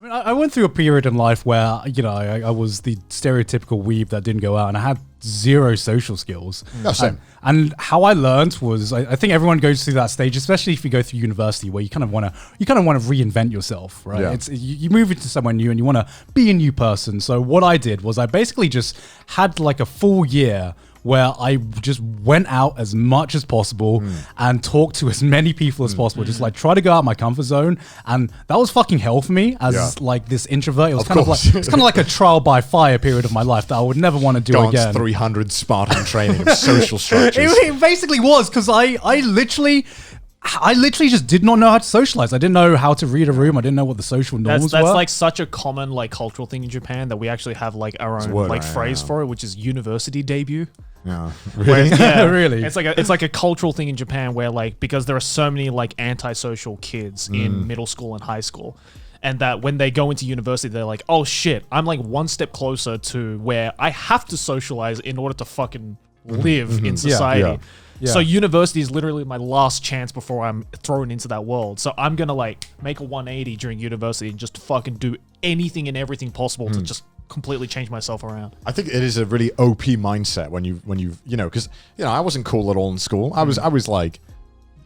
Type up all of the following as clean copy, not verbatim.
I mean, I went through a period in life where, I was the stereotypical weeb that didn't go out, and I had zero social skills. Yeah, same. And how I learned was, I think everyone goes through that stage, especially if you go through university, where you kind of want to reinvent yourself, right? Yeah. It's you move into somewhere new and you want to be a new person. So what I did was I basically just had like a full year where I just went out as much as possible and talked to as many people as possible. Just like try to go out my comfort zone, and that was fucking hell for me as like this introvert. It was kind of like a trial by fire period of my life that I would never want to do again. 300 Spartan training of social structures. It basically was, because I literally just did not know how to socialize. I didn't know how to read a room. I didn't know what the social norms were. That's like such a common like cultural thing in Japan that we actually have like our own like phrase for it, which is university debut. Yeah, really? Really? It's like a cultural thing in Japan where like, because there are so many like antisocial kids in middle school and high school, and that when they go into university, they're like, oh shit, I'm like one step closer to where I have to socialize in order to fucking live in society. Yeah. So university is literally my last chance before I'm thrown into that world. So I'm gonna like make a 180 during university and just fucking do anything and everything possible to just completely change myself around. I think it is a really OP mindset when you because I wasn't cool at all in school. I was like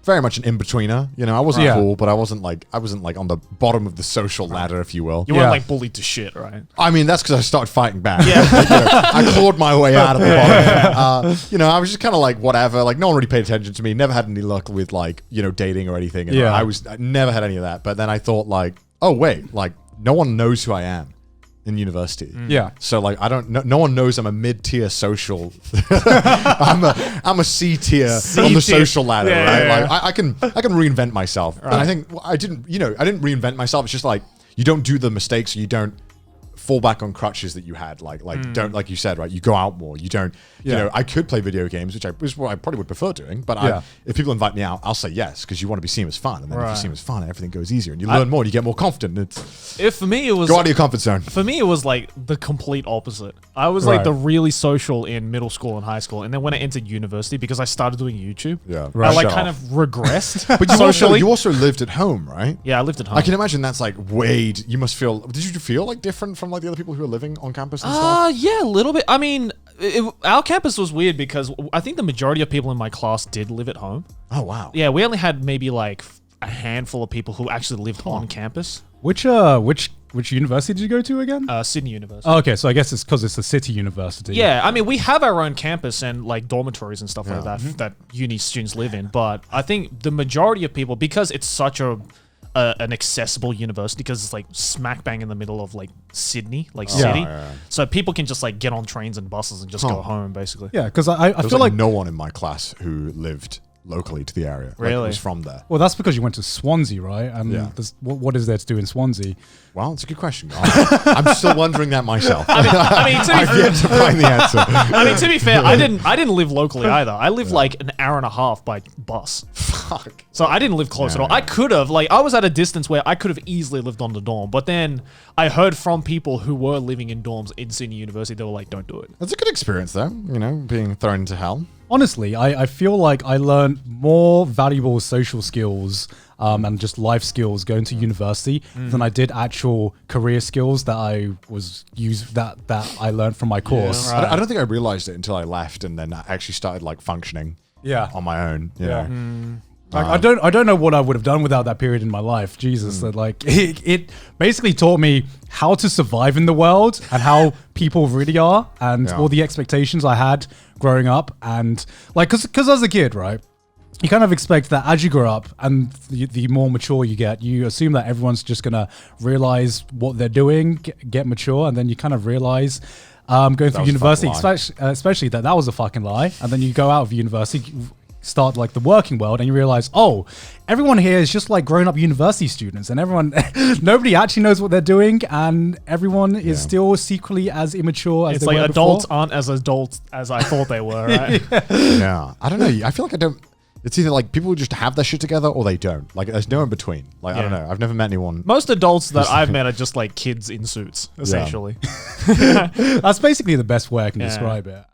very much an in-betweener. I wasn't cool, but I wasn't like on the bottom of the social ladder, if you will. You weren't like bullied to shit, right? I mean, that's because I started fighting back. Yeah. I clawed my way out of the bottom. I was just kind of like, whatever. Like, no one really paid attention to me. Never had any luck with like, dating or anything. And I never had any of that. But then I thought like, oh wait, like no one knows who I am in university. Yeah. So like no one knows I'm a mid-tier social. I'm a C-tier on the social ladder, right? Yeah. Like I can reinvent myself. Right. And I think I didn't reinvent myself. It's just like you don't do the mistakes, you don't fall back on crutches that you had. Don't, like you said, right? You go out more. You don't, I could play video games, which is what I probably would prefer doing. But if people invite me out, I'll say yes, because you want to be seen as fun. And then if you see them as fun, everything goes easier. And you learn more, and you get more confident. For me, it was go out of your comfort zone. For me, it was like the complete opposite. I was like the really social in middle school and high school. And then when I entered university, because I started doing YouTube, I like kind of regressed. But you also lived at home, right? Yeah, I lived at home. I can imagine that's like you must feel, did you feel like different from like the other people who are living on campus and stuff? Yeah, a little bit. I mean, our campus was weird because I think the majority of people in my class did live at home. Oh, wow. Yeah, we only had maybe like a handful of people who actually lived on campus. Which university did you go to again? Sydney University. Oh, okay, so I guess it's because it's a city university. Yeah, I mean, we have our own campus and like dormitories and stuff like that that uni students live in. But I think the majority of people, because it's such an accessible university, because it's like smack bang in the middle of like Sydney, like city. So people can just like get on trains and buses and just go home, basically. Yeah, because I feel like no one in my class who lived locally to the area. Really? Like, was from there. Well, that's because you went to Swansea, right? And what is there to do in Swansea? Well, it's a good question. I'm still wondering that myself. I mean, I've yet to find the answer. I mean, to be fair, I didn't live locally either. I lived like an hour and a half by bus. Fuck. So I didn't live close at all. I could have, like, I was at a distance where I could have easily lived on the dorm. But then I heard from people who were living in dorms in Sydney University, they were like, don't do it. That's a good experience, though, being thrown into hell. Honestly, I feel like I learned more valuable social skills and just life skills going to university than I did actual career skills that I I learned from my course. Yeah, right. I don't think I realized it until I left and then I actually started like functioning on my own. You know? Like, I don't know what I would have done without that period in my life. Jesus, that like it basically taught me how to survive in the world and how people really are, and all the expectations I had growing up. And like, because as a kid, right, you kind of expect that as you grow up and the more mature you get, you assume that everyone's just gonna realize what they're doing, get mature, and then you kind of realize going through university, especially that was a fucking lie. And then you go out of university, start like the working world, and you realize, oh, everyone here is just like grown up university students, and nobody actually knows what they're doing, and everyone is still secretly as immature as they were adults before. aren't as adults as I thought they were, right? Yeah. I don't know. I feel like it's either like people just have their shit together or they don't. Like there's no in between. Like I don't know. I've never met anyone. Most adults that I've met are just like kids in suits, essentially. That's basically the best way I can describe it.